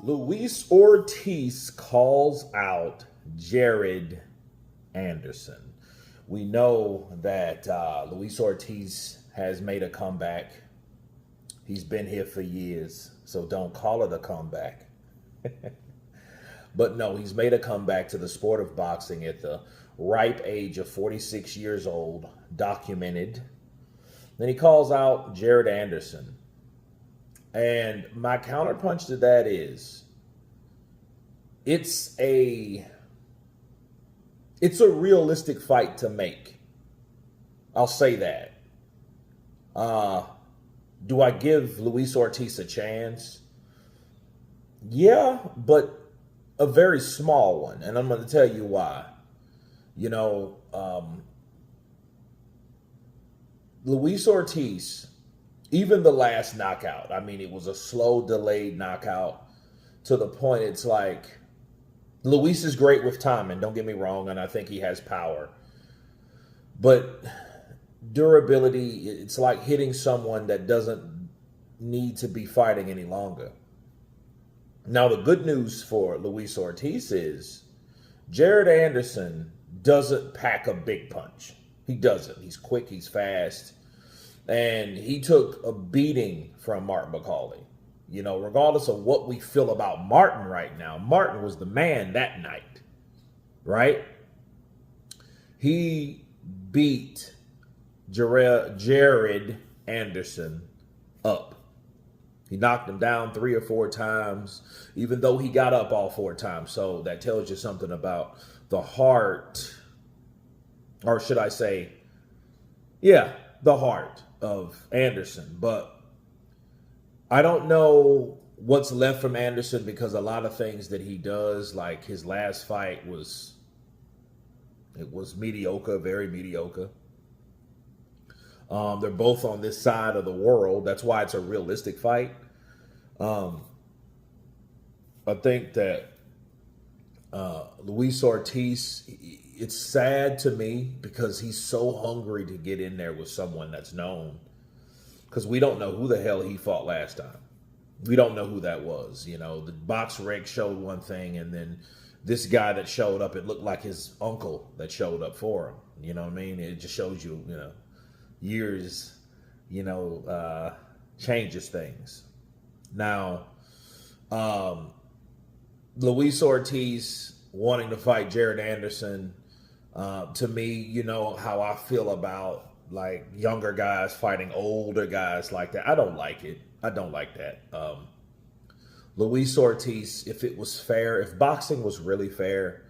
Luis Ortiz calls out Jared Anderson. We know that Luis Ortiz has made a comeback. He's been here for years, so don't call it a comeback. But no, he's made a comeback to the sport of boxing at the ripe age of 46 years old, documented. Then he calls out Jared Anderson. And my counterpunch to that is, it's a realistic fight to make. I'll say that. Do I give Luis Ortiz a chance? Yeah, but a very small one. And I'm going to tell you why. You know, Luis Ortiz, even the last knockout, I mean, it was a slow, delayed knockout to the point it's like, Luis is great with timing, don't get me wrong, and I think he has power. But durability, it's like hitting someone that doesn't need to be fighting any longer. Now, the good news for Luis Ortiz is Jared Anderson doesn't pack a big punch. He doesn't. He's quick, he's fast, and he took a beating from Martin McCauley. You know, regardless of what we feel about Martin right now, Martin was the man that night, right? He beat Jared Anderson up. He knocked him down 3 or 4 times, even though he got up all 4 times. So that tells you something about the heart, or should I say, yeah, the heart of Anderson. But I don't know what's left from Anderson, because a lot of things that he does, like his last fight was mediocre, very mediocre. They're both on this side of the world. That's why it's a realistic fight. I think that Luis Ortiz, it's sad to me because he's so hungry to get in there with someone that's known. Because we don't know who the hell he fought last time. We don't know who that was. You know, the box rec showed one thing, and then this guy that showed up, it looked like his uncle that showed up for him. You know what I mean? It just shows you, you know, years, you know, changes things. Now, Luis Ortiz wanting to fight Jared Anderson, to me, you know how I feel about like younger guys fighting older guys like that. I don't like it. I don't like that. Luis Ortiz, if it was fair, if boxing was really fair,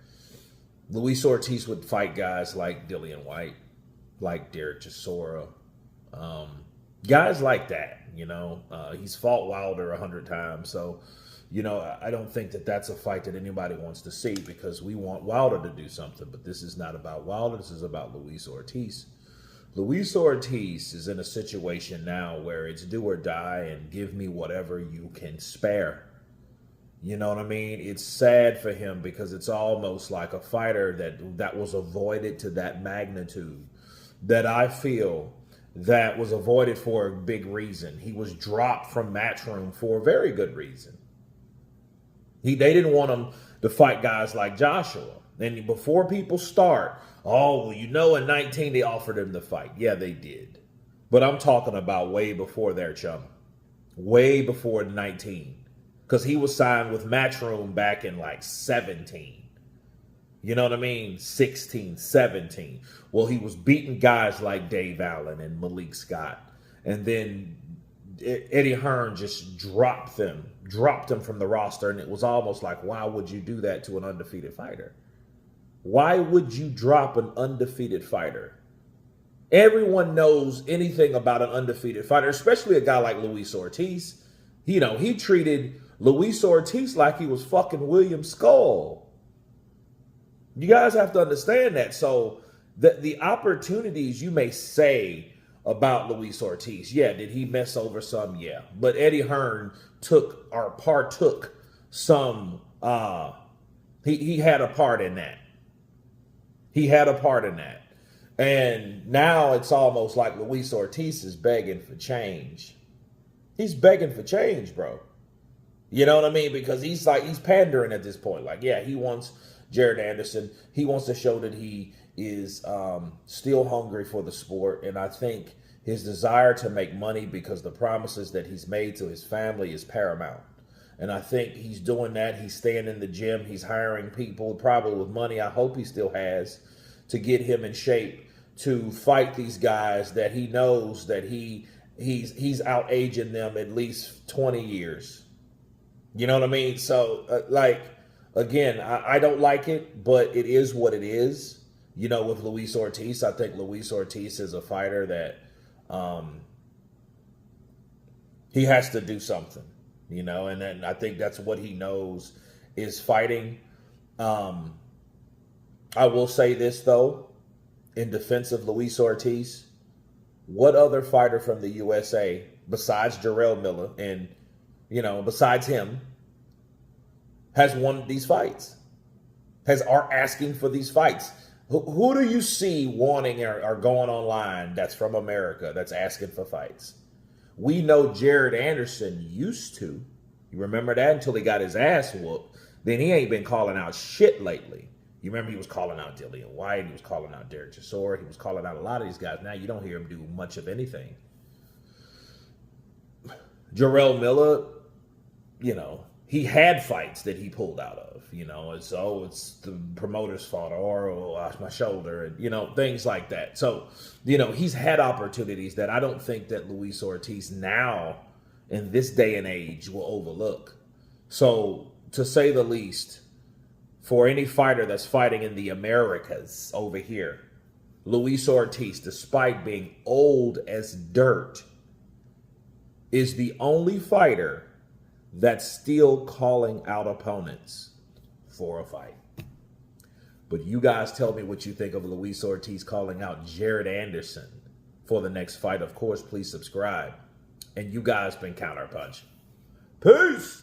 Luis Ortiz would fight guys like Dillian White, like Derek Chisora, guys like that, you know. He's fought Wilder 100 times. So, you know, I don't think that that's a fight that anybody wants to see, because we want Wilder to do something. But this is not about Wilder. This is about Luis Ortiz. Luis Ortiz is in a situation now where it's do or die and give me whatever you can spare. You know what I mean? It's sad for him because it's almost like a fighter that was avoided to that magnitude, that I feel that was avoided for a big reason. He was dropped from Matchroom for a very good reason. They didn't want him to fight guys like Joshua. And before people start, oh, well, you know, in 19 they offered him the fight. Yeah, they did. But I'm talking about way before their chum. Way before 19. Because he was signed with Matchroom back in like 17. You know what I mean? 16, 17. Well, he was beating guys like Dave Allen and Malik Scott. And then Eddie Hearn just dropped them from the roster. And it was almost like, why would you do that to an undefeated fighter? Why would you drop an undefeated fighter? Everyone knows anything about an undefeated fighter, especially a guy like Luis Ortiz. You know, he treated Luis Ortiz like he was fucking William Skull. You guys have to understand that. So the opportunities you may say about Luis Ortiz, yeah, did he mess over some? Yeah. But Eddie Hearn partook some, he had a part in that. He had a part in that. And now it's almost like Luis Ortiz is begging for change. He's begging for change, bro. You know what I mean? Because he's pandering at this point. Like, yeah, he wants Jared Anderson. He wants to show that he is still hungry for the sport. And I think his desire to make money because the promises that he's made to his family is paramount. And I think he's doing that. He's staying in the gym. He's hiring people, probably with money. I hope he still has, to get him in shape to fight these guys that he knows that he's out aging them at least 20 years. You know what I mean? So, again, I don't like it, but it is what it is. You know, with Luis Ortiz, I think Luis Ortiz is a fighter that he has to do something, you know, and then I think that's what he knows is fighting. I will say this, though, in defense of Luis Ortiz, what other fighter from the USA besides Jarrell Miller and, you know, besides him, has won these fights, are asking for these fights? Who do you see wanting or going online that's from America that's asking for fights? We know Jared Anderson used to. You remember that until he got his ass whooped. Then he ain't been calling out shit lately. You remember he was calling out Dillian White. He was calling out Derek Chisora. He was calling out a lot of these guys. Now you don't hear him do much of anything. Jarrell Miller, you know, he had fights that he pulled out of, you know, it's the promoter's fault, or my shoulder, and, you know, things like that. So, you know, he's had opportunities that I don't think that Luis Ortiz now in this day and age will overlook. So, to say the least, for any fighter that's fighting in the Americas over here, Luis Ortiz, despite being old as dirt, is the only fighter that's still calling out opponents for a fight. But you guys tell me what you think of Luis Ortiz calling out Jared Anderson for the next fight. Of course, please subscribe. And you guys been counterpunching. Peace!